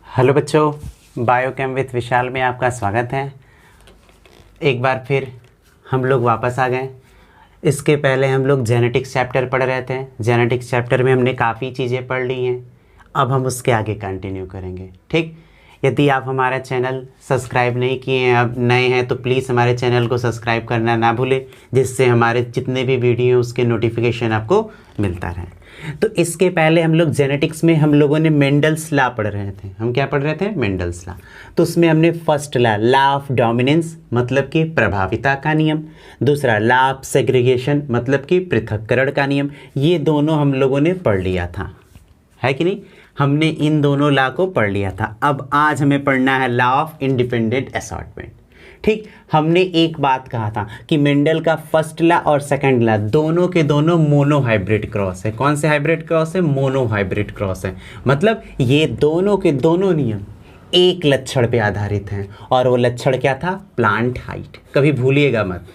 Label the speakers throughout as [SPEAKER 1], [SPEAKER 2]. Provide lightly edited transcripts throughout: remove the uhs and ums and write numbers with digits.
[SPEAKER 1] Hello बच्चों, biochem with विशाल में आपका स्वागत है। एक बार फिर हम लोग वापस आ गए। इसके पहले हम लोग जेनेटिक्स चैप्टर पढ़ रहे थे। जेनेटिक्स चैप्टर में हमने काफ़ी चीज़ें पढ़ ली हैं। अब हम उसके आगे कंटिन्यू करेंगे, ठीक। यदि आप हमारा चैनल सब्सक्राइब नहीं किए हैं, अब नए हैं, तो प्लीज़ हमारे चैनल को सब्सक्राइब करना ना भूलें, जिससे हमारे जितने भी वीडियो हैं उसके नोटिफिकेशन आपको मिलता रहे। तो इसके पहले हम लोग जेनेटिक्स में हम लोगों ने मेंडल्स लॉ पढ़ रहे थे। हम क्या पढ़ रहे थे? Mendel's law. तो उसमें हमने फर्स्ट लॉ ऑफ डोमिनेंस मतलब कि प्रभाविता का नियम, दूसरा लॉ ऑफ सेग्रीगेशन मतलब कि पृथक्करण का नियम, ये दोनों हम लोगों ने पढ़ लिया था, है कि नहीं? हमने इन दोनों लॉ को पढ़ लिया था। अब आज हमें पढ़ना है लॉ ऑफ इंडिपेंडेंट असॉर्टमेंट, ठीक। हमने एक बात कहा था कि मेंडल का फर्स्ट लॉ और सेकंड लॉ दोनों के दोनों मोनो हाइब्रिड क्रॉस है। कौन से हाइब्रिड क्रॉस है? मोनो हाइब्रिड क्रॉस है। मतलब ये दोनों के दोनों नियम एक लक्षण पे आधारित हैं, और वो लक्षण क्या था? Plant height. कभी भूलिएगा मत,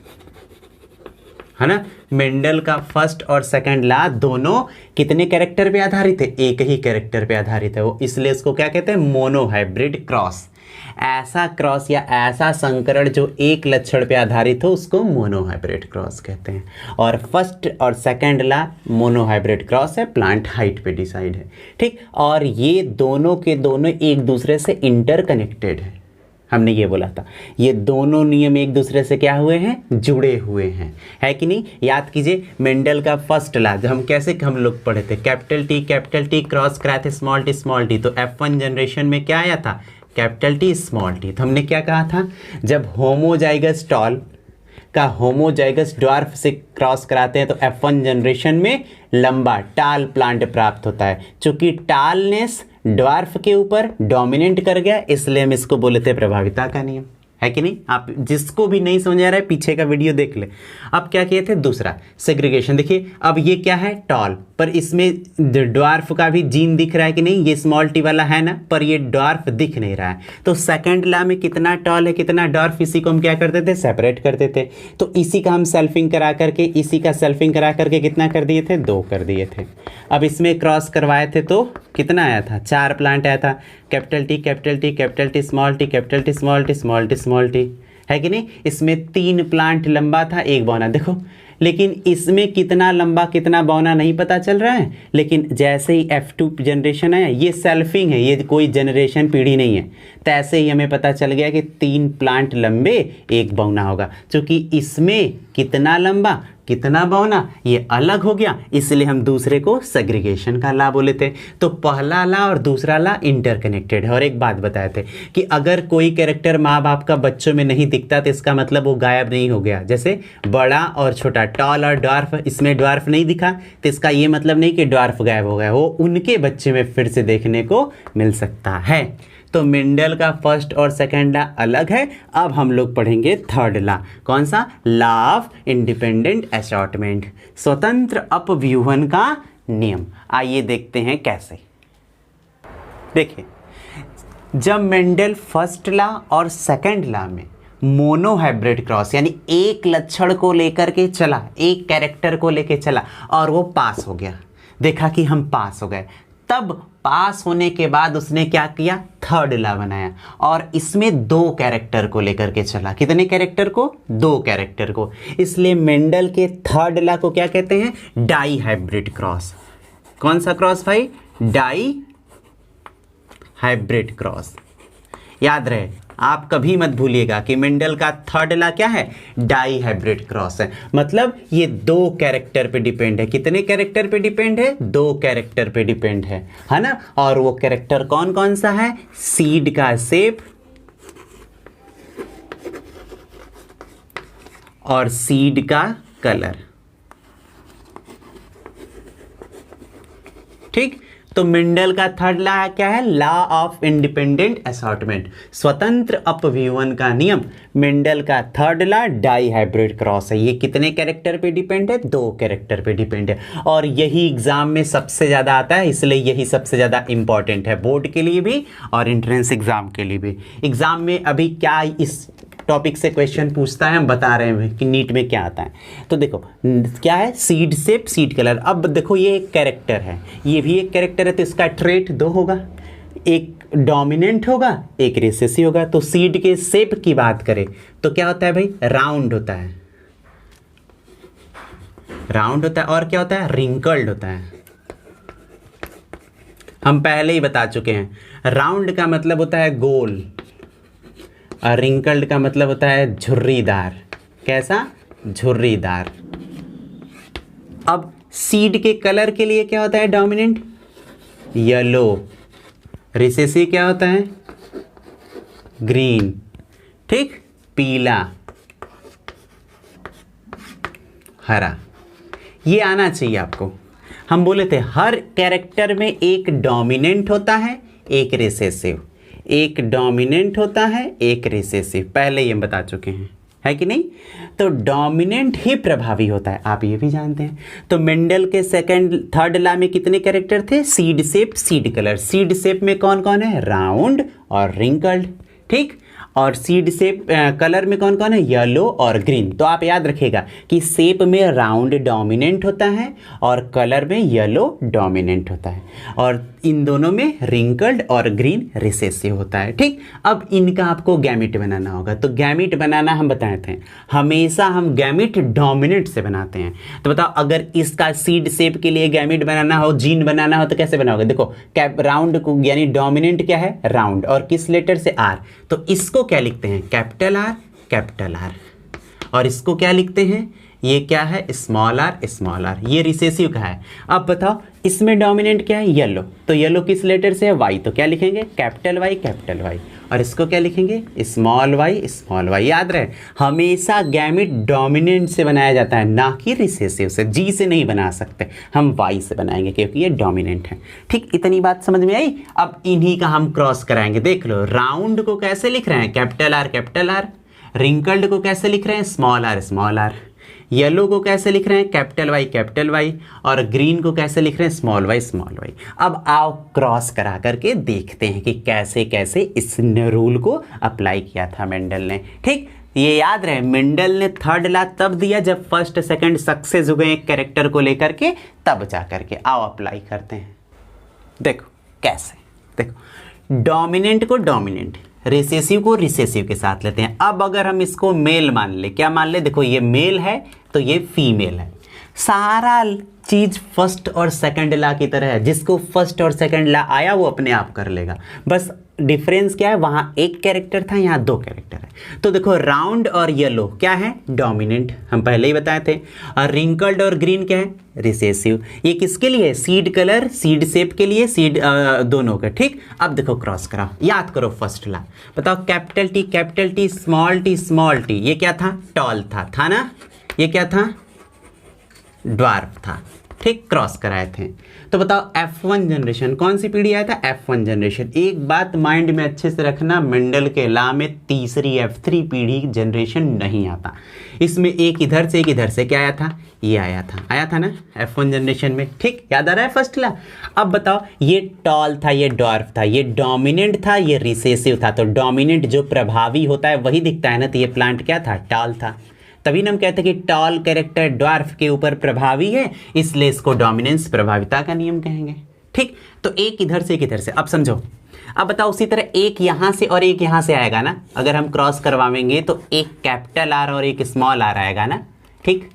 [SPEAKER 1] है ना। मेंडल का फर्स्ट और सेकंड लॉ दोनों कितने कैरेक्टर पे आधारित है? एक ही कैरेक्टर पे आधारित है वो, इसलिए इसको क्या कहते हैं? Mono hybrid cross. ऐसा क्रॉस या ऐसा संकरण जो एक लक्षण पे आधारित हो उसको मोनो हाइब्रिड क्रॉस कहते हैं। और फर्स्ट और second law mono hybrid cross है, प्लांट हाइट पे डिसाइड है, ठीक। और ये दोनों के दोनों एक दूसरे से इंटरकनेक्टेड है। हमने ये बोला था, ये दोनों नियम एक दूसरे से क्या हुए हैं? जुड़े हुए हैं, है कि नहीं? याद कीजिए, मेंडल का फर्स्ट लॉ जो हम लोग पढ़े थे, कैपिटल टी क्रॉस कराए थे स्मॉल टी। तो F1 जनरेशन में क्या आया था? Capital T small T. तो हमने क्या कहा था? जब होमोजाइगस टॉल का होमोजाइगस ड्वार्फ से क्रॉस कराते हैं तो F1 जनरेशन में लंबा टाल प्लांट प्राप्त होता है। चूंकि टालनेस ड्वार्फ के ऊपर डोमिनेंट कर गया, इसलिए हम इसको बोले थे प्रभाविता का नियम, है कि नहीं? आप जिसको भी नहीं समझ आ रहा है पीछे का वीडियो देख ले। अब क्या किए थे? दूसरा सेग्रीगेशन। देखिए, अब ये क्या है? टॉल, पर इसमें ड्वार्फ का भी जीन दिख रहा है कि नहीं? ये स्मॉल टी वाला है ना, पर ये ड्वार्फ दिख नहीं रहा है। तो सेकंड लॉ में कितना टॉल है कितना ड्वार्फ, इसी को हम क्या करते थे? सेपरेट करते थे। तो इसी का हम सेल्फिंग करा करके, इसी का सेल्फिंग करा करके कितना कर दिए थे? 2 कर दिए थे। अब इसमें क्रॉस करवाए थे तो कितना आया था? 4 प्लांट आया था। Capital T small T, capital T small T, है कि नहीं? इसमें 3 प्लांट लंबा था, 1 बौना। देखो, लेकिन इसमें कितना लंबा कितना बौना नहीं पता चल रहा है। लेकिन जैसे ही F2 जनरेशन आया, ये सेल्फिंग है, ये कोई जनरेशन पीढ़ी नहीं है, तो ऐसे ही हमें पता चल गया कि 3 प्लांट लंबे 1 बौना होगा। क्योंकि इसमें कितना लंबा कितना बौना ये अलग हो गया, इसलिए हम दूसरे को सेग्रीगेशन का लॉ बोले थे। तो पहला लॉ और दूसरा लॉ इंटरकनेक्टेड है। और एक बात बताए थे कि अगर कोई कैरेक्टर माँ बाप का बच्चों में नहीं दिखता तो इसका मतलब वो गायब नहीं हो गया। जैसे बड़ा और छोटा, टॉल और ड्वार्फ, इसमें ड्वार्फ नहीं दिखा तो इसका ये मतलब नहीं कि ड्वार्फ गायब हो गया, वो उनके बच्चे में फिर से देखने को मिल सकता है। तो मेंडल का फर्स्ट और सेकंड लॉ अलग है। अब हम लोग पढ़ेंगे थर्ड लॉ। कौन सा? लॉ ऑफ इंडिपेंडेंट असॉर्टमेंट, स्वतंत्र अपव्यूहन का नियम। आइए देखते हैं कैसे। देखिए, जब मेंडल फर्स्ट लॉ और सेकंड लॉ में मोनो हाइब्रिड क्रॉस यानी एक लक्षण को लेकर के चला, एक कैरेक्टर को लेकर चला और वो पास हो गया, देखा कि हम पास हो गए, तब पास होने के बाद उसने क्या किया? थर्ड लॉ बनाया और इसमें 2 कैरेक्टर को लेकर के चला। कितने कैरेक्टर को? 2 कैरेक्टर को। इसलिए मेंडल के थर्ड लॉ को क्या कहते हैं? Dihybrid cross. कौन सा क्रॉस भाई? Dihybrid cross. याद रहे, आप कभी मत भूलिएगा कि मेंडल का थर्ड लॉ क्या है? डाई हाइब्रिड क्रॉस है। मतलब ये 2 कैरेक्टर पे डिपेंड है। कितने कैरेक्टर पे डिपेंड है? 2 कैरेक्टर पे डिपेंड है ना। और वो कैरेक्टर कौन कौन सा है? सीड का शेप और सीड का कलर, ठीक। तो मेंडल का थर्ड लॉ क्या है? लॉ ऑफ इंडिपेंडेंट असॉर्टमेंट, स्वतंत्र अपव्यूहन का नियम। मेंडल का third law dihybrid cross है। ये कितने कैरेक्टर पे डिपेंड है? 2 कैरेक्टर पे डिपेंड है। और यही एग्जाम में सबसे ज़्यादा आता है, इसलिए यही सबसे ज़्यादा इंपॉर्टेंट है, बोर्ड के लिए भी और एंट्रेंस एग्जाम के लिए भी। एग्जाम में अभी क्या इस टॉपिक से क्वेश्चन पूछता है, हम बता रहे हैं कि नीट में क्या आता है। तो देखो क्या है? Seed shape, seed colour. अब देखो ये एक कैरेक्टर है, ये भी एक कैरेक्टर है, तो इसका ट्रेट 2 होगा। एक डोमिनेंट होगा, एक रिसेसिव होगा। तो सीड के शेप की बात करें तो क्या होता है भाई, राउंड होता है, राउंड होता है। और क्या होता है, रिंकल्ड होता है। हम पहले ही बता चुके हैं, राउंड का मतलब होता है गोल और रिंकल्ड का मतलब होता है झुर्रीदार। कैसा, झुर्रीदार। अब सीड के कलर के लिए क्या होता है डोमिनेंट, येलो। रिसेसिव क्या होता है, ग्रीन, ठीक, पीला, हरा। ये आना चाहिए आपको। हम बोले थे हर कैरेक्टर में एक डोमिनेंट होता है, एक रिसेसिव, एक डोमिनेंट होता है, एक रिसेसिव। पहले ही हम बता चुके हैं, है कि नहीं। तो डोमिनेंट ही प्रभावी होता है, आप ये भी जानते हैं। तो मेंडल के सेकंड थर्ड लॉ में कितने कैरेक्टर थे, seed shape, seed colour. Seed shape में कौन कौन है, राउंड और रिंकल्ड, ठीक। और सीड शेप कलर में कौन कौन है, येलो और ग्रीन। तो आप याद रखिएगा कि शेप में राउंड डोमिनेंट होता है और कलर में येलो डोमिनेंट होता है, और इन दोनों में रिंकल्ड और ग्रीन रिसेसिव होता है, ठीक। अब इनका आपको गैमिट बनाना होगा। तो गैमिट बनाना हम बताए थे, हमेशा हम गैमिट डोमिनेंट से बनाते हैं। तो बताओ अगर इसका सीड शेप के लिए गैमिट बनाना हो, जीन बनाना हो, तो कैसे बनाओगे। देखो कैप राउंड को यानी डोमिनेंट क्या है, राउंड, और किस लेटर से, आर। तो इसको क्या लिखते हैं, कैपिटल आर, कैपिटल आर। और इसको क्या लिखते हैं, ये क्या है, स्मॉल आर, स्मॉल आर। ये रिसेसिव का है। अब बताओ इसमें डोमिनेंट क्या है, येलो। तो येलो किस लेटर से है, वाई। तो क्या लिखेंगे, कैपिटल वाई, कैपिटल वाई। और इसको क्या लिखेंगे, स्मॉल वाई, स्मॉल वाई। याद रहे हमेशा गैमिट डोमिनेंट से बनाया जाता है, ना कि रिसेसिव से। जी से नहीं बना सकते, हम वाई से बनाएंगे क्योंकि ये डोमिनेंट है, ठीक। इतनी बात समझ में आई। अब इन्हीं का हम क्रॉस कराएंगे। देख लो राउंड को कैसे लिख रहे हैं, capital R, capital R. Wrinkled को कैसे लिख रहे हैं, small R, small R. Yellow को कैसे लिख रहे हैं, कैपिटल वाई, कैपिटल वाई। और ग्रीन को कैसे लिख रहे हैं, स्मॉल वाई, स्मॉल वाई। अब आओ क्रॉस करा करके देखते हैं कि कैसे कैसे इस रूल को अप्लाई किया था मेंडल ने, ठीक। ये याद रहे मेंडल ने थर्ड लॉ तब दिया जब फर्स्ट सेकंड सक्सेस हो गए एक कैरेक्टर को लेकर के, तब जा करके। आओ अप्लाई करते हैं। देखो कैसे, देखो डोमिनेंट को डोमिनेंट, रिसेसिव को रिसेसिव के साथ लेते हैं। अब अगर हम इसको मेल मान ले, क्या मान ले, देखो ये मेल है तो ये फीमेल है। सारा चीज फर्स्ट और सेकंड लॉ की तरह है, जिसको फर्स्ट और सेकंड लॉ आया वो अपने आप कर लेगा। बस डिफरेंस क्या है, वहां एक कैरेक्टर था, यहाँ दो कैरेक्टर है। तो देखो राउंड और येलो क्या है, डोमिनेंट, हम पहले ही बताए थे। और रिंकल्ड और ग्रीन क्या है, रिसेसिव। ये किसके लिए, सीड कलर, सीड शेप के लिए, सीड दोनों का, ठीक। अब देखो क्रॉस कराओ, याद करो फर्स्ट लॉ। बताओ capital T, capital T, small T, small T. ये क्या था, टॉल था ना। ये क्या था, ड्वार्फ था, ठीक। क्रॉस कराए थे। तो बताओ F1 जनरेशन कौन सी पीढ़ी आया था, F1 जनरेशन। एक बात माइंड में अच्छे से रखना, मेंडल के लॉ में तीसरी F3 पीढ़ी जनरेशन नहीं आता। इसमें एक इधर से एक इधर से क्या आया था, ये आया था ना F1 जनरेशन में, ठीक। याद आ रहा है फर्स्ट लॉ। अब बताओ ये टॉल था, ये ड्वार्फ था, ये डोमिनेंट था, ये रिसेसिव था। तो डोमिनेंट जो प्रभावी होता है वही दिखता है ना। तो ये प्लांट क्या था, टॉल था। तभी हम कहते हैं कि टॉल कैरेक्टर ड्वार्फ के ऊपर प्रभावी है, इसलिए इसको डोमिनेंस, प्रभाविता का नियम कहेंगे, ठीक। तो एक इधर से एक इधर से। अब समझो, अब बताओ उसी तरह एक यहाँ से और एक यहाँ से आएगा ना। अगर हम क्रॉस करवाएंगे तो एक कैपिटल आर और एक स्मॉल आर आएगा ना, ठीक।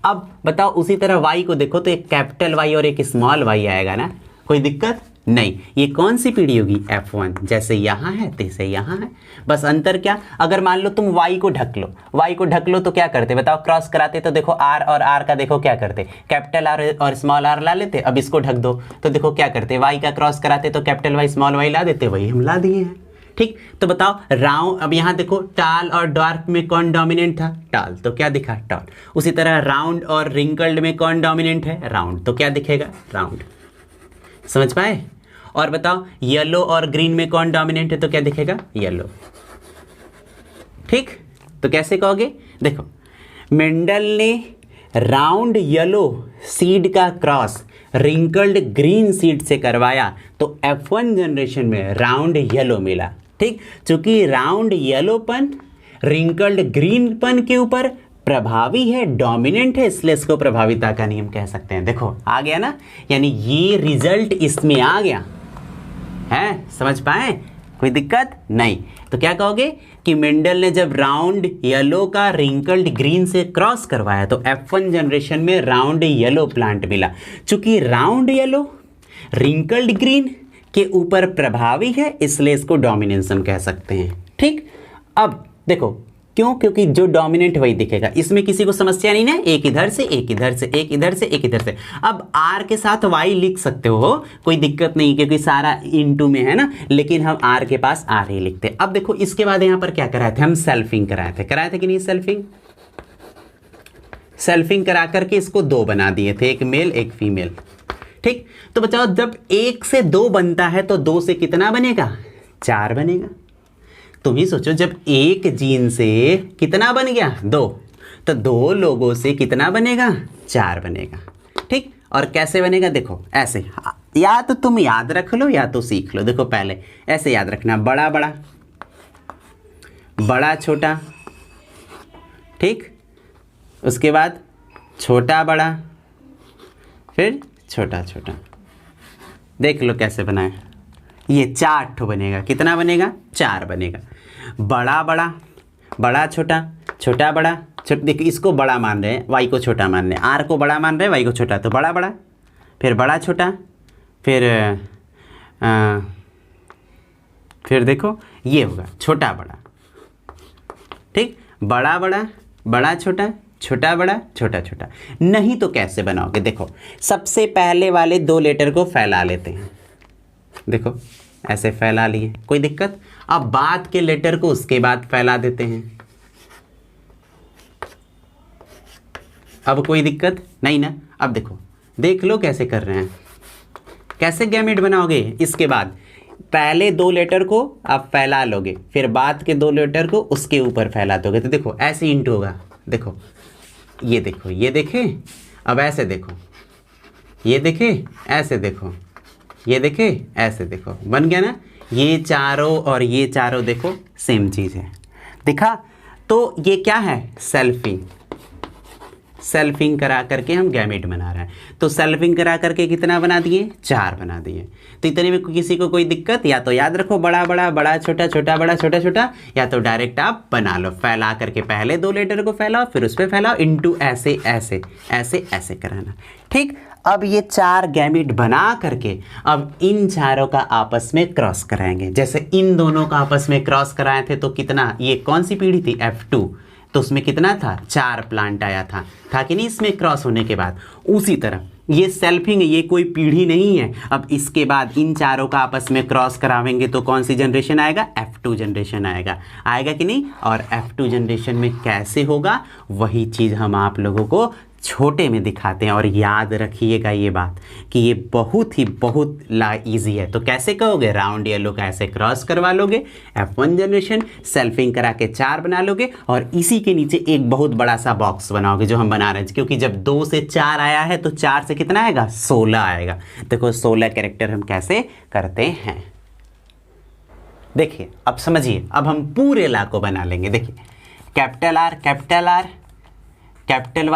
[SPEAKER 1] अब बताओ उसी तरह वाई को देखो तो एक कैपिटल वाई और एक स्मॉल वाई आएगा ना, कोई दिक्कत नहीं। ये कौन सी पीढ़ी होगी, F1। जैसे यहाँ है तैसे यहाँ है, बस अंतर क्या, अगर मान लो तुम y को ढक लो, y को ढक लो तो क्या करते, बताओ क्रॉस कराते तो देखो r और r का देखो क्या करते, कैपिटल r और स्मॉल r ला लेते। अब इसको ढक दो तो देखो क्या करते, y का क्रॉस कराते तो कैपिटल Y स्मॉल y ला देते, वही हम ला दिए हैं, ठीक। तो बताओ राउंड, अब यहाँ देखो टाल और ड्वार्फ में कौन डोमिनेंट था, टाल। तो क्या दिखा, टॉल। उसी तरह राउंड और रिंकल्ड में कौन डोमिनेंट है, राउंड। तो क्या दिखेगा, राउंड। समझ पाए। और बताओ येलो और ग्रीन में कौन डोमिनेंट है, तो क्या दिखेगा, येलो, ठीक। तो कैसे कहोगे, देखो मेंडल ने राउंड येलो सीड का क्रॉस रिंकल्ड ग्रीन सीड से करवाया तो F1 जनरेशन में राउंड येलो मिला, ठीक। चूंकि राउंड येलोपन रिंकल्ड ग्रीनपन के ऊपर प्रभावी है, डोमिनेंट है, इसलिए इसको प्रभाविता का नियम कह सकते हैं। देखो आ गया ना, यानी ये रिजल्ट इसमें आ गया, है, समझ पाए? कोई दिक्कत नहीं। तो क्या कहोगे कि मेंडल ने जब राउंड येलो का रिंकल्ड ग्रीन से क्रॉस करवाया तो F1 जनरेशन में राउंड येलो प्लांट मिला। चूंकि राउंड येलो रिंकल्ड ग्रीन के ऊपर प्रभावी है इसलिए इसको डोमिनेंस हम कह सकते हैं। ठीक, अब देखो क्यों, क्योंकि जो डोमिनेंट वही दिखेगा, इसमें किसी को समस्या नहीं ना, एक इधर से एक इधर से एक इधर से एक इधर से। अब आर के साथ वाई लिख सकते हो, कोई दिक्कत नहीं क्योंकि सारा इनटू में है ना, लेकिन हम आर के पास आर ही लिखते। अब देखो इसके बाद यहां पर क्या कराए थे हम, सेल्फिंग कराए थे कि नहीं? सेल्फिंग करा करके इसको दो बना दिए थे, एक मेल एक फीमेल। ठीक, तो बताओ जब एक से दो बनता है तो दो से कितना बनेगा? 4 बनेगा। तुम ही सोचो, जब एक जीन से कितना बन गया? 2, तो 2 लोगों से कितना बनेगा? 4 बनेगा। ठीक, और कैसे बनेगा? देखो ऐसे, या तो तुम याद रख लो या तो सीख लो। देखो पहले ऐसे याद रखना, बड़ा बड़ा, बड़ा छोटा, ठीक, उसके बाद छोटा बड़ा, फिर छोटा छोटा। देख लो कैसे बनाए, ये 4 ठो बनेगा। कितना बनेगा? 4 बनेगा। बड़ा बड़ा, बड़ा छोटा, छोटा बड़ा, देखिए इसको बड़ा मान रहे हैं, वाई को छोटा मान रहे हैं, आर को बड़ा मान रहे हैं, वाई को छोटा, तो बड़ा बड़ा, फिर बड़ा छोटा, फिर देखो ये होगा छोटा बड़ा। ठीक, बड़ा बड़ा, बड़ा छोटा, छोटा बड़ा, छोटा छोटा। नहीं तो कैसे बनाओगे? देखो सबसे पहले वाले 2 लेटर को फैला लेते हैं, देखो ऐसे फैला लिए, कोई दिक्कत? अब बाद के लेटर को उसके बाद फैला देते हैं, अब कोई दिक्कत नहीं ना। अब देखो, देख लो कैसे कर रहे हैं, कैसे गैमेट बनाओगे? इसके बाद पहले 2 लेटर को आप फैला लोगे, फिर बाद के 2 लेटर को उसके ऊपर फैला दोगे, तो देखो ऐसे इंटू होगा। देखो ये देखो, ये देखे, अब ऐसे देखो, ये देखे, ऐसे देखो, ये देखे, ऐसे देखो, बन गया ना? ये चारों और ये चारों देखो सेम चीज़ है, दिखा? तो ये क्या है? सेल्फिंग करा करके हम गैमेट बना रहे हैं। तो सेल्फिंग करा करके कितना बना दिए? 4 बना दिए। तो इतने में किसी को कोई दिक्कत? या तो याद रखो बड़ा बड़ा, बड़ा छोटा, छोटा बड़ा, छोटा छोटा, या तो डायरेक्ट आप बना लो, फैला करके पहले 2 लेटर को फैलाओ, फिर उस पर फैलाओ, इनटू ऐसे ऐसे ऐसे ऐसे कराना। ठीक, अब ये 4 गैमेट बना करके अब इन चारों का आपस में क्रॉस कराएंगे। जैसे इन दोनों का आपस में क्रॉस कराए थे तो कितना, ये कौन सी पीढ़ी थी? F2, तो उसमें कितना था? 4 प्लांट आया था कि नहीं इसमें क्रॉस होने के बाद? उसी तरह ये सेल्फिंग, ये कोई पीढ़ी नहीं है। अब इसके बाद इन चारों का आपस में क्रॉस करावेंगे तो कौन सी जनरेशन आएगा? F2 जनरेशन आएगा कि नहीं? और F2 जनरेशन में कैसे होगा वही चीज़ हम आप लोगों को छोटे में दिखाते हैं। और याद रखिएगा ये बात कि ये बहुत ईजी है। तो कैसे कहोगे? राउंड येलो का ऐसे क्रॉस करवा लोगे, F1 जनरेशन, सेल्फिंग करा के 4 बना लोगे, और इसी के नीचे एक बहुत बड़ा सा बॉक्स बनाओगे जो हम बना रहे हैं, क्योंकि जब 2 से 4 आया है तो 4 से कितना आएगा? 16 आएगा। देखो 16 कैरेक्टर हम कैसे करते हैं, देखिए अब समझिए। अब हम पूरे ला को बना लेंगे। देखिए capital R, capital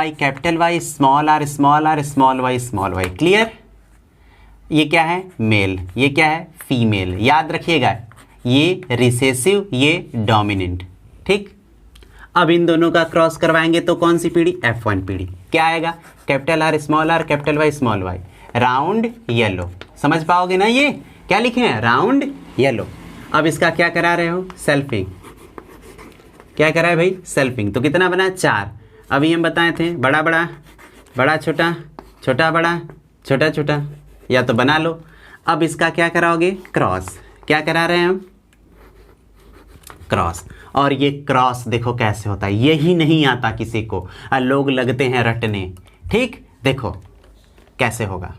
[SPEAKER 1] Y, small R, small Y. Clear? ये क्या है? मेल, ये क्या है? फीमेल। याद रखिएगा ये रिसेसिव, ये डोमिनेंट। ठीक, अब इन दोनों का क्रॉस करवाएंगे तो कौन सी पीढ़ी? F1 पीढ़ी। क्या आएगा? Capital R, capital Y, small Y, round yellow. समझ पाओगे ना? ये क्या लिखे हैं? Round yellow. अब इसका क्या करा रहे हो? सेल्फिंग। क्या करा है भाई? सेल्फिंग। तो कितना बना? 4। अभी हम बताए थे बड़ा बड़ा, बड़ा छोटा, छोटा बड़ा, छोटा छोटा, या तो बना लो। अब इसका क्या कराओगे? क्रॉस। क्या करा रहे हैं हम? क्रॉस। और ये क्रॉस देखो कैसे होता है, यही नहीं आता किसी को, लोग लगते हैं रटने। ठीक, देखो कैसे होगा।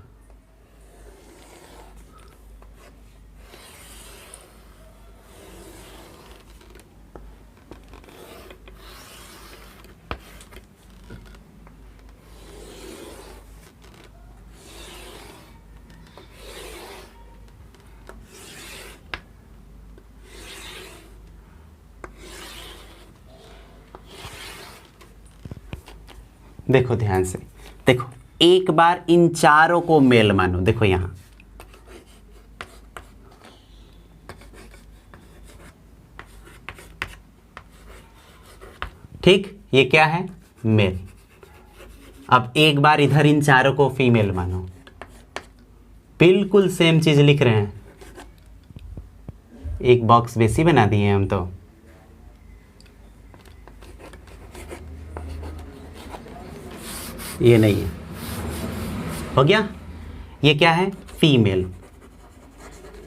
[SPEAKER 1] देखो ध्यान से, देखो एक बार इन चारों को मेल मानो। देखो यहां ठीक, ये क्या है, मेल। अब एक बार इधर इन चारों को फीमेल मानो, बिल्कुल सेम चीज लिख रहे हैं, एक बॉक्स बेसी बना दिए हम तो। ये नहीं है, हो गया, ये क्या है, फीमेल।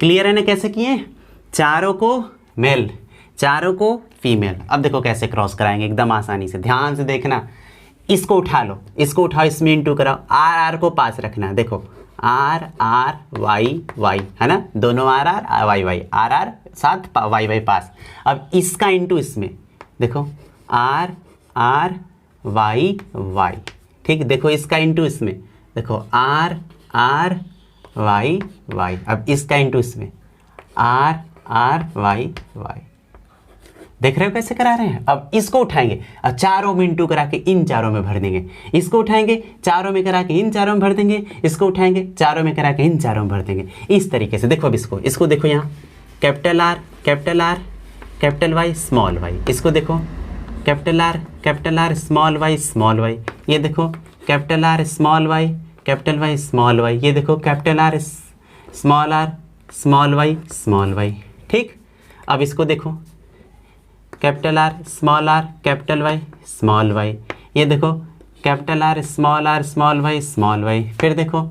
[SPEAKER 1] क्लियर है ना कैसे किए, चारों को मेल, चारों को फीमेल। अब देखो कैसे क्रॉस कराएंगे एकदम आसानी से, ध्यान से देखना। इसको उठा लो, इसको उठाओ, इसमें इंटू कराओ, आर आर को पास रखना, देखो आर आर वाई वाई है ना, दोनों R R Y Y, R R साथ वाई वाई पास। अब इसका इंटू इसमें, देखो आर आर वाई वाई, ठीक, देखो इसका इंटू इसमें, देखो आर आर वाई वाई। अब इसका इंटू इसमें, आर आर वाई वाई। देख रहे हो कैसे करा रहे हैं। अब इसको उठाएंगे, अब चारों में इंटू करा के इन चारों में भर देंगे, इसको उठाएंगे चारों में करा के इन चारों में भर देंगे, इसको उठाएंगे चारों में करा के इन चारों में भर देंगे, इस तरीके से। देखो अब इसको देखो, यहाँ capital R capital Y small Y, इसको देखो कैपिटल आर स्मॉल वाई, ये देखो capital R small Y small Y, ये देखो कैपिटल आर स्मॉल वाई, ठीक। अब इसको देखो capital R capital Y small Y, ये देखो कैपिटल आर स्मॉल वाई, फिर देखो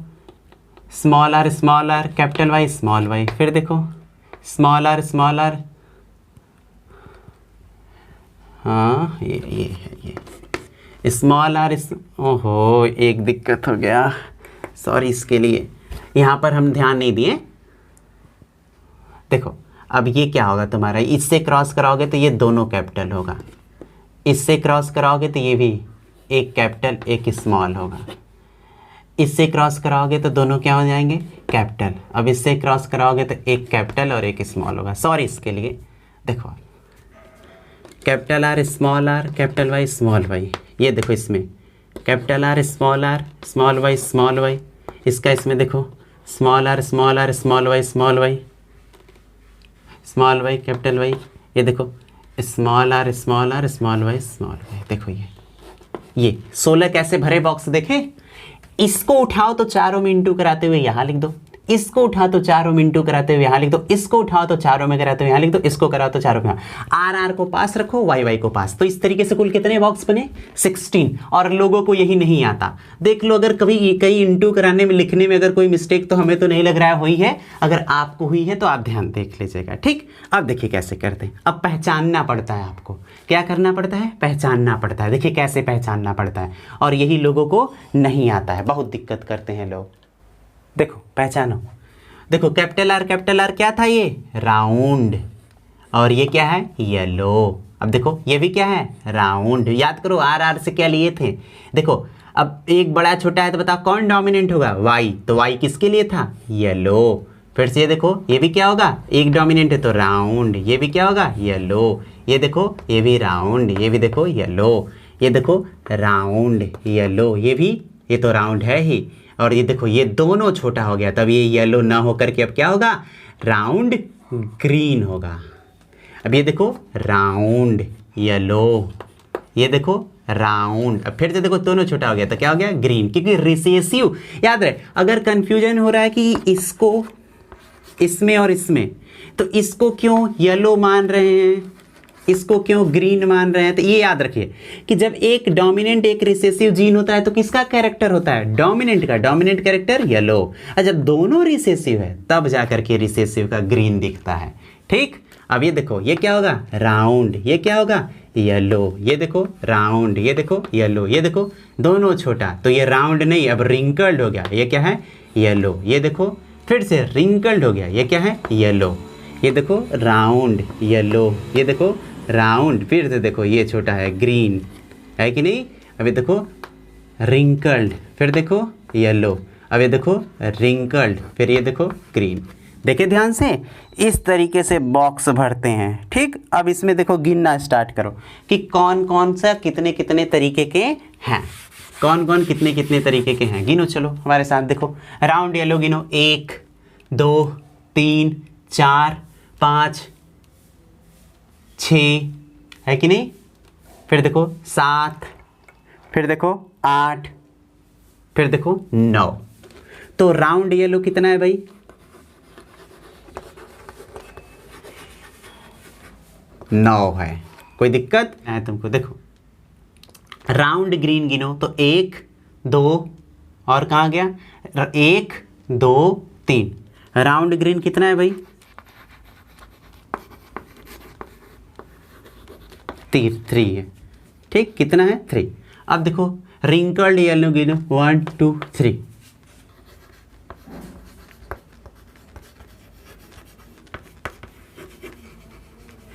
[SPEAKER 1] small R capital Y small Y, फिर देखो स्मॉल आर, हाँ ये स्मॉल आर, ओहो एक दिक्कत हो गया, सॉरी इसके लिए, यहाँ पर हम ध्यान नहीं दिए। देखो अब ये क्या होगा तुम्हारा, इससे क्रॉस कराओगे तो ये दोनों कैपिटल होगा, इससे क्रॉस कराओगे तो ये भी एक कैपिटल एक स्मॉल होगा, इससे क्रॉस कराओगे तो दोनों क्या हो जाएंगे, कैपिटल। अब इससे क्रॉस कराओगे तो एक कैपिटल और एक स्मॉल होगा, सॉरी इसके लिए। देखो capital R capital Y small Y, ये देखो इसमें कैपिटल आर स्मॉल वाई, इसका इसमें देखो small R small Y capital Y, ये देखो स्मॉल आर स्मॉल वाई, देखो ये 16 कैसे भरे बॉक्स देखे। इसको उठाओ तो चारों में इंटू कराते हुए यहाँ लिख दो, इसको उठाओ तो चारों में इंटू कराते हुए यहाँ लिख दो, इसको उठाओ तो चारों में कराते हुए यहाँ लिख दो, इसको कराओ तो चारों में, आर आर को पास रखो, वाई वाई को पास। तो इस तरीके से कुल कितने बॉक्स बने, 16। और लोगों को यही नहीं आता। देख लो अगर कभी कहीं इंटू कराने में लिखने में अगर कोई मिस्टेक, तो हमें तो नहीं लग रहा है हुई है, अगर आपको हुई है तो आप ध्यान देख लीजिएगा, ठीक। अब देखिए कैसे करते हैं, अब पहचानना पड़ता है, आपको क्या करना पड़ता है, पहचानना पड़ता है। देखिए कैसे पहचानना पड़ता है, और यही लोगों को नहीं आता है, बहुत दिक्कत करते हैं लोग। देखो पहचानो, देखो कैपिटल आर क्या था, ये राउंड, और ये क्या है, येलो। अब देखो ये भी क्या है, राउंड। याद करो आर आर से क्या लिए थे, देखो अब एक बड़ा छोटा है तो बताओ कौन डोमिनेंट होगा, वाई। तो वाई किसके लिए था, येलो। फिर से ये देखो ये भी क्या होगा, एक डोमिनेंट है तो राउंड, ये भी क्या होगा, येलो। ये देखो ये भी राउंड, ये भी देखो येलो, ये देखो राउंड येलो, ये भी, ये तो राउंड है ही। और ये देखो ये दोनों छोटा हो गया, तब ये येलो ना होकर के अब क्या होगा, राउंड ग्रीन होगा। अब ये देखो राउंड येलो, ये देखो राउंड, अब फिर से देखो दोनों छोटा हो गया तो क्या हो गया, ग्रीन। क्योंकि रिसेसिव, याद रहे, अगर कंफ्यूजन हो रहा है कि इसको इसमें और इसमें, तो इसको क्यों येलो मान रहे हैं, इसको क्यों ग्रीन मान रहे हैं, तो ये याद रखिए कि जब एक डोमिनेंट एक रिसेसिव जीन होता है तो किसका कैरेक्टर होता है, डोमिनेंट का, डोमिनेंट कैरेक्टर येलो। और जब दोनों रिसेसिव है तब जाकर के रिसेसिव का ग्रीन दिखता है, ठीक। अब ये देखो ये क्या होगा, राउंड, ये क्या होगा, येलो। ये देखो राउंड, ये देखो येलो, ये देखो दोनों छोटा, तो ये राउंड नहीं, अब रिंकल्ड हो गया, ये क्या है, येलो। ये देखो फिर से रिंकल्ड हो गया, ये क्या है, येलो। ये देखो राउंड येलो, ये देखो राउंड, फिर से देखो ये छोटा है, ग्रीन है कि नहीं। अभी देखो रिंकल्ड, फिर देखो येलो, अब ये देखो रिंकल्ड, फिर ये देखो ग्रीन। देखिए ध्यान से, इस तरीके से बॉक्स भरते हैं, ठीक। अब इसमें देखो गिनना स्टार्ट करो कि कौन कौन सा कितने कितने तरीके के हैं, कौन कौन कितने कितने तरीके के हैं। गिनो चलो हमारे साथ, देखो राउंड येलो गिनो, 1 2 3 4 5 6 है कि नहीं, फिर देखो 7, फिर देखो 8, फिर देखो 9। तो राउंड येलो कितना है भाई? 9 है। कोई दिक्कत है तुमको? देखो राउंड ग्रीन गिनो तो 1 2 और कहाँ गया? 1 2 3। राउंड ग्रीन कितना है भाई? 3 है। ठीक, कितना है? 3। अब देखो रिंकल्ड येलो गिनो 1 2 3।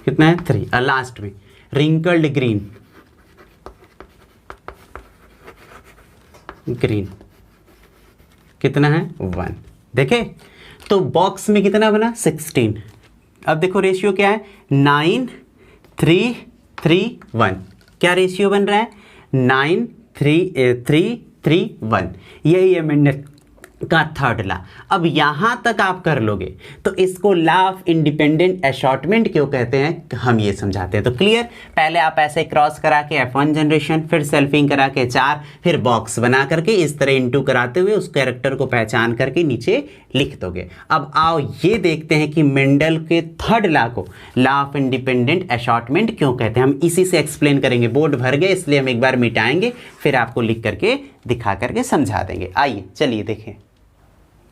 [SPEAKER 1] कितना है? 3। लास्ट में रिंकल्ड ग्रीन कितना है? 1। देखे तो बॉक्स में कितना बना? 16। अब देखो रेशियो क्या है? 9 3 3 1। क्या रेशियो बन रहा है? 9 3 3 3 1। यही है मेंडल का थर्ड ला। अब यहां तक आप कर लोगे तो इसको लॉ ऑफ इंडिपेंडेंट असॉर्टमेंट क्यों कहते हैं हम ये समझाते हैं। तो क्लियर? पहले आप ऐसे क्रॉस करा के F1 जनरेशन, फिर सेल्फिंग करा के 4, फिर बॉक्स बना करके इस तरह इनटू कराते हुए उस कैरेक्टर को पहचान करके नीचे लिख दोगे। अब आओ ये देखते हैं कि मेंडल के थर्ड लॉ को लॉ ऑफ इंडिपेंडेंट असॉर्टमेंट क्यों कहते हैं। हम इसी से एक्सप्लेन करेंगे। बोर्ड भर गए इसलिए हम एक बार मिटाएंगे, फिर आपको लिख करके दिखा करके समझा देंगे। आइए चलिए देखें।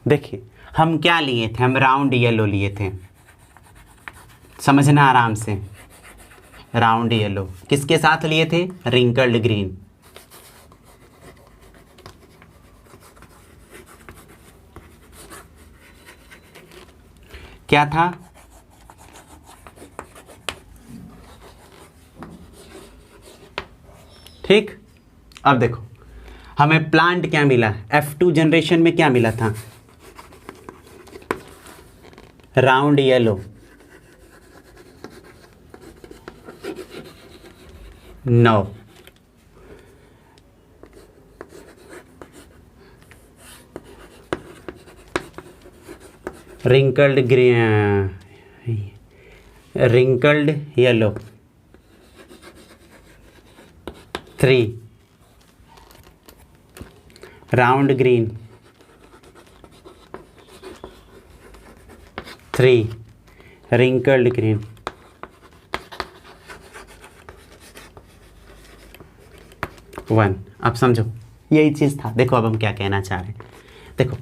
[SPEAKER 1] देखिए हम क्या लिए थे? हम राउंड येलो लिए थे। समझना आराम से। राउंड येलो किसके साथ लिए थे? Wrinkled green. क्या था? ठीक। अब देखो हमें प्लांट क्या मिला? F2 जनरेशन में क्या मिला था? Round yellow 9। Wrinkled green, wrinkled yellow 3। Round green 3। Wrinkled green 1। अब समझो यही चीज़ था। देखो अब हम क्या कहना चाह रहे हैं। देखो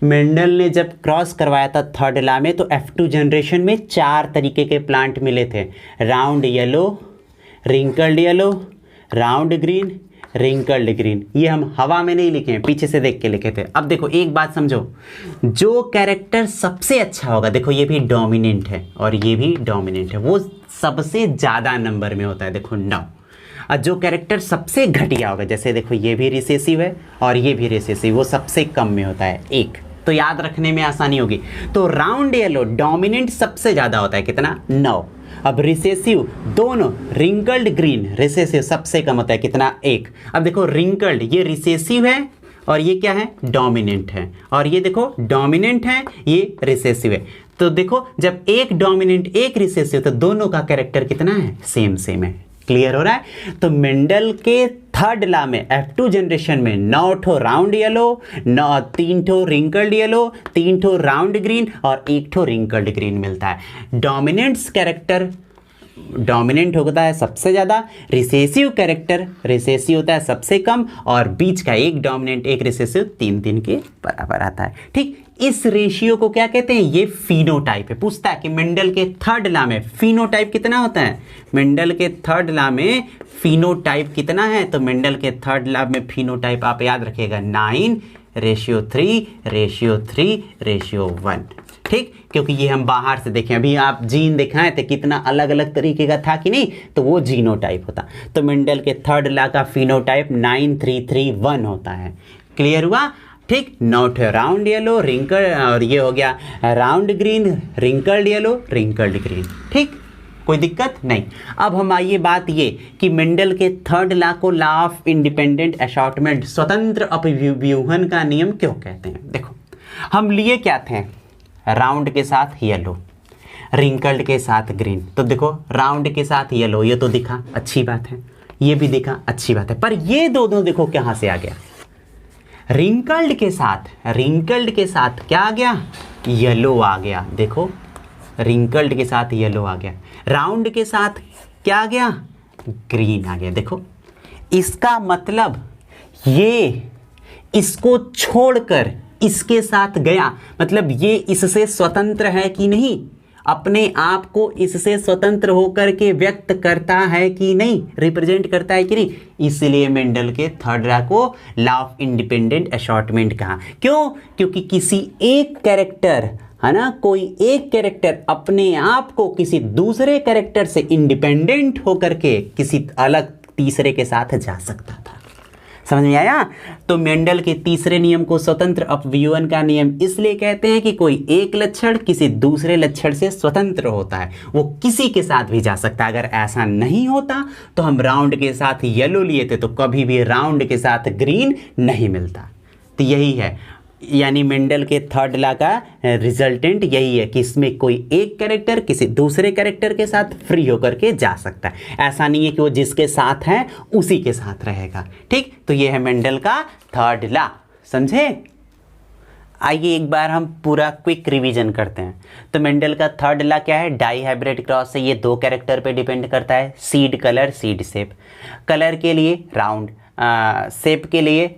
[SPEAKER 1] मेंडल ने जब क्रॉस करवाया था थर्ड लॉ में तो F2 जनरेशन में 4 तरीके के प्लांट मिले थे। Round yellow, wrinkled yellow, round green, wrinkled green. ये हम हवा में नहीं लिखे हैं, पीछे से देख के लिखे थे। अब देखो एक बात समझो, जो कैरेक्टर सबसे अच्छा होगा, देखो ये भी डोमिनेंट है और ये भी डोमिनेंट है, वो सबसे ज़्यादा नंबर में होता है। देखो 9। और जो कैरेक्टर सबसे घटिया होगा, जैसे देखो ये भी रिसेसिव है और ये भी रिसेसिव, वो सबसे कम में होता है 1। तो याद रखने में आसानी होगी। तो राउंड येलो डोमिनेंट सबसे ज़्यादा होता है, कितना? 9। अब रिसेसिव दोनों, रिंकल्ड ग्रीन रिसेसिव सबसे कम होता है, कितना? 1। अब देखो रिंकल्ड ये रिसेसिव है और ये क्या है? डोमिनेंट है। और ये देखो डोमिनेंट है, ये रिसेसिव है। तो देखो जब एक डोमिनेंट एक रिसेसिव तो दोनों का कैरेक्टर कितना है? सेम सेम है। क्लियर हो रहा है? तो मेंडल के थर्ड लॉ में F2 जनरेशन में 9 ठो राउंड येलो, 3 ठो रिंकल्ड येलो, 3 ठो राउंड ग्रीन और 1 ठो रिंकल्ड ग्रीन मिलता है। डोमिनेंट्स कैरेक्टर डोमिनेंट होता है सबसे ज़्यादा, रिसेसिव कैरेक्टर रिसेसिव होता है सबसे कम, और बीच का एक डोमिनेंट एक रिसेसिव 3 के बराबर आता है। ठीक, इस रेशियो को क्या कहते हैं? ये फिनोटाइप है। पूछता है कि मेंडल के थर्ड लॉ में फिनोटाइप कितना होता है? मेंडल के थर्ड लॉ में फिनोटाइप कितना है? तो मेंडल के थर्ड लॉ में फिनोटाइप आप याद रखिएगा 9:3:3:1। ठीक, क्योंकि ये हम बाहर से देखें, अभी आप जीन दिखाए थे कितना अलग अलग तरीके का था कि नहीं, तो वो जीनोटाइप होता। तो मेंडल के थर्ड लॉ का फिनोटाइप 9:3:3:1 होता है। क्लियर हुआ? ठीक, 9 राउंड येलो रिंकल, और ये हो गया round green, wrinkled yellow, wrinkled green. ठीक, कोई दिक्कत नहीं। अब हम आइए बात ये कि मेंडल के थर्ड लॉ को लॉ ऑफ इंडिपेंडेंट असॉर्टमेंट, स्वतंत्र अपव्यूहन का नियम क्यों कहते हैं। देखो हम लिए क्या थे? राउंड के साथ येलो, रिंकल्ड के साथ ग्रीन। तो देखो राउंड के साथ येलो, ये तो दिखा, अच्छी बात है। ये भी दिखा, अच्छी बात है। पर ये दोनों देखो कहाँ से आ गया, रिंकल्ड के साथ क्या आ गया, येलो आ गया। देखो रिंकल्ड के साथ येलो आ गया, राउंड के साथ क्या आ गया, ग्रीन आ गया। देखो इसका मतलब ये इसको छोड़कर इसके साथ गया, मतलब ये इससे स्वतंत्र है कि नहीं, अपने आप को इससे स्वतंत्र होकर के व्यक्त करता है कि नहीं, रिप्रेजेंट करता है कि नहीं। इसलिए मेंडल के थर्ड लॉ को लॉ ऑफ इंडिपेंडेंट असॉर्टमेंट कहा। क्यों? क्योंकि किसी एक कैरेक्टर, है ना, कोई एक कैरेक्टर अपने आप को किसी दूसरे कैरेक्टर से इंडिपेंडेंट होकर के किसी अलग तीसरे के साथ जा सकता था। समझ में आया? तो मेंडल के तीसरे नियम को स्वतंत्र अपव्यूहन का नियम इसलिए कहते हैं कि कोई एक लक्षण किसी दूसरे लक्षण से स्वतंत्र होता है, वो किसी के साथ भी जा सकता है। अगर ऐसा नहीं होता तो हम राउंड के साथ येलो लिए थे तो कभी भी राउंड के साथ ग्रीन नहीं मिलता। तो यही है, यानी मेंडल के थर्ड लॉ का रिजल्टेंट यही है कि इसमें कोई एक कैरेक्टर किसी दूसरे कैरेक्टर के साथ फ्री होकर के जा सकता है। ऐसा नहीं है कि वो जिसके साथ है उसी के साथ रहेगा। ठीक, तो ये है मेंडल का थर्ड लॉ। समझे? आइए एक बार हम पूरा क्विक रिवीजन करते हैं। तो मेंडल का थर्ड लॉ क्या है, डाई हाइब्रिड क्रॉस से ये दो कैरेक्टर पे डिपेंड करता है, seed colour seed shape. Colour के लिए राउंड, शेप के लिए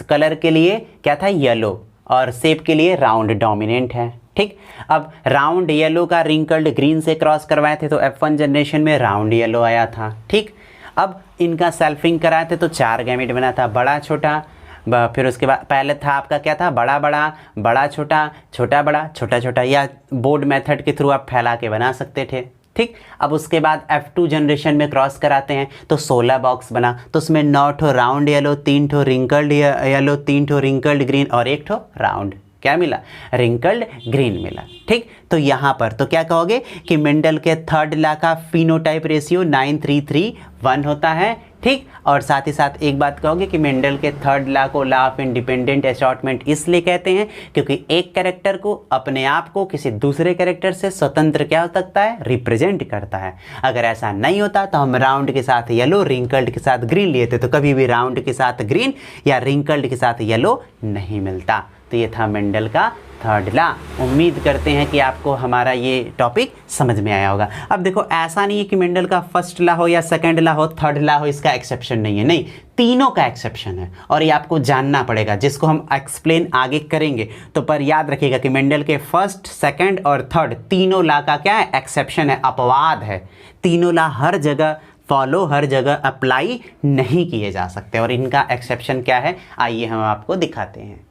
[SPEAKER 1] कलर के लिए क्या था, येलो, और शेप के लिए राउंड डोमिनेंट है। ठीक, अब राउंड येलो का रिंकल्ड ग्रीन से क्रॉस करवाए थे तो F1 जनरेशन में राउंड येलो आया था। ठीक, अब इनका सेल्फिंग कराए थे तो 4 गैमेट बना था, बड़ा छोटा, फिर उसके बाद पहले था आपका क्या था, बड़ा बड़ा, बड़ा छोटा, छोटा बड़ा, छोटा छोटा, या बोर्ड मेथड के थ्रू आप फैला के बना सकते थे। ठीक, अब उसके बाद F2 जनरेशन में क्रॉस कराते हैं तो 16 बॉक्स बना, तो उसमें 9 ठो राउंड येलो, 3 ठो रिंकल्ड येलो, 3 ठो रिंकल्ड ग्रीन और 1 ठो राउंड क्या मिला, रिंकल्ड ग्रीन मिला। ठीक, तो यहाँ पर तो क्या कहोगे कि मेंडल के थर्ड लॉ का फिनोटाइप रेशियो 9331 होता है। ठीक, और साथ ही साथ एक बात कहोगे कि मेंडल के थर्ड लॉ को लॉ ऑफ इंडिपेंडेंट असॉर्टमेंट इसलिए कहते हैं क्योंकि एक कैरेक्टर को अपने आप को किसी दूसरे कैरेक्टर से स्वतंत्र क्या हो सकता है, रिप्रेजेंट करता है। अगर ऐसा नहीं होता तो हम राउंड के साथ येलो, रिंकल्ड के साथ ग्रीन लिए थे, तो कभी भी राउंड के साथ ग्रीन या रिंकल्ड के साथ येलो नहीं मिलता। तो ये था मेंडल का थर्ड लॉ। उम्मीद करते हैं कि आपको हमारा ये टॉपिक समझ में आया होगा। अब देखो ऐसा नहीं है कि मेंडल का फर्स्ट लॉ हो या सेकंड लॉ हो, थर्ड लॉ हो, इसका एक्सेप्शन नहीं है, नहीं, तीनों का एक्सेप्शन है और ये आपको जानना पड़ेगा, जिसको हम एक्सप्लेन आगे करेंगे। तो पर याद रखिएगा कि मेंडल के फर्स्ट, सेकंड और थर्ड तीनों लॉ का क्या है, एक्सेप्शन है, अपवाद है। तीनों लॉ हर जगह फॉलो, हर जगह अप्लाई नहीं किए जा सकते और इनका एक्सेप्शन क्या है, आइए हम आपको दिखाते हैं।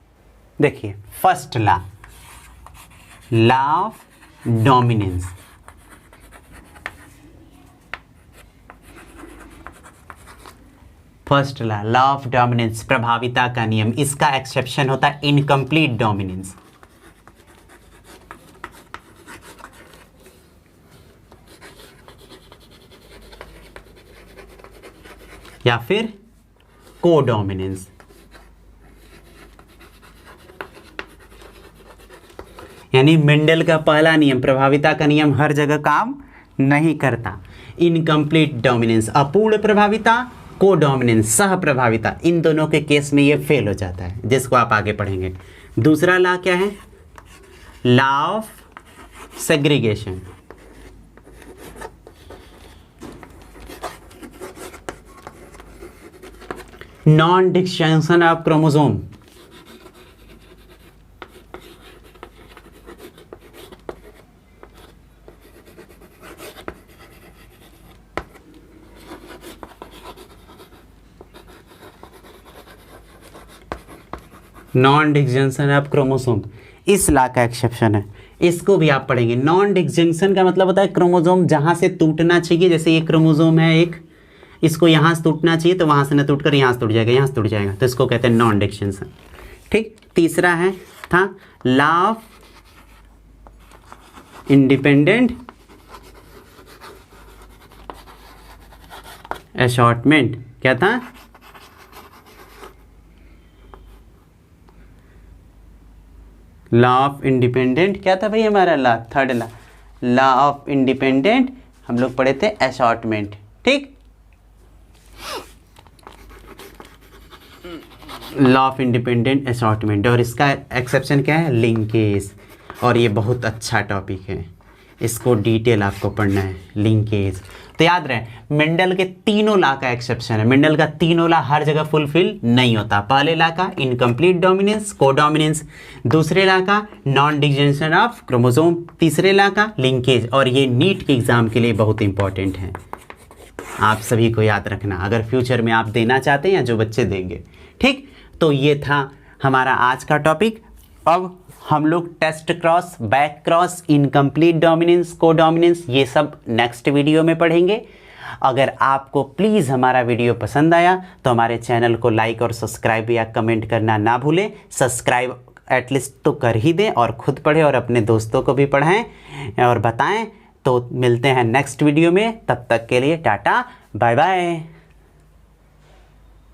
[SPEAKER 1] देखिए first law, law of dominance. First law, law of dominance, प्रभाविता का नियम, इसका एक्सेप्शन होता है इनकम्प्लीट डोमिनेंस। या फिर कोडोमिनेंस। यानी मेंडल का पहला नियम, प्रभाविता का नियम, हर जगह काम नहीं करता। इनकम्प्लीट डोमिनेंस, अपूर्ण प्रभाविता, कोडोमिनेंस, सह प्रभाविता, इन दोनों के केस में ये फेल हो जाता है, जिसको आप आगे पढ़ेंगे। दूसरा लॉ क्या है, law of segregation. Non disjunction of chromosome. Non disjunction of chromosome, इस लॉ का एक्सेप्शन है, इसको भी आप पढ़ेंगे। नॉन डिस्जंक्शन का मतलब होता है क्रोमोसोम जहां से टूटना चाहिए, जैसे ये क्रोमोसोम है एक, इसको यहाँ से टूटना चाहिए तो वहाँ से न टूटकर यहाँ से टूट जाएगा, यहाँ से टूट जाएगा, तो इसको कहते हैं नॉन डिस्जंक्शन। ठीक, तीसरा है था लॉ ऑफ इंडिपेंडेंट असॉर्टमेंट। क्या था, लॉ ऑफ इंडिपेंडेंट, क्या था भाई हमारा law, third law, law of independent हम लोग पढ़े थे असॉर्टमेंट। ठीक, लॉ ऑफ इंडिपेंडेंट असॉर्टमेंट, और इसका एक्सेप्शन क्या है, लिंकेज। और ये बहुत अच्छा टॉपिक है, इसको डिटेल आपको पढ़ना है, लिंकेज। तो याद रहे मेंडल के तीनों लॉ का एक्सेप्शन है। मेंडल का तीनों लॉ हर जगह फुलफिल नहीं होता। पहले लॉ का इनकम्प्लीट डोमिनेंस, कोडोमिनेंस, दूसरे लॉ का नॉन डिजनरेशन ऑफ क्रोमोसोम, तीसरे लॉ का लिंकेज। और ये नीट के एग्जाम के लिए बहुत इंपॉर्टेंट है, आप सभी को याद रखना अगर फ्यूचर में आप देना चाहते हैं या जो बच्चे देंगे। ठीक, तो ये था हमारा आज का टॉपिक। अब हम लोग test cross, back cross, incomplete dominance, codominance, ये सब नेक्स्ट वीडियो में पढ़ेंगे। अगर आपको प्लीज़ हमारा वीडियो पसंद आया तो हमारे चैनल को लाइक और सब्सक्राइब या कमेंट करना ना भूलें। सब्सक्राइब एटलीस्ट तो कर ही दें और खुद पढ़ें और अपने दोस्तों को भी पढ़ाएं और बताएं। तो मिलते हैं नेक्स्ट वीडियो में, तब तक के लिए टाटा बाय बाय।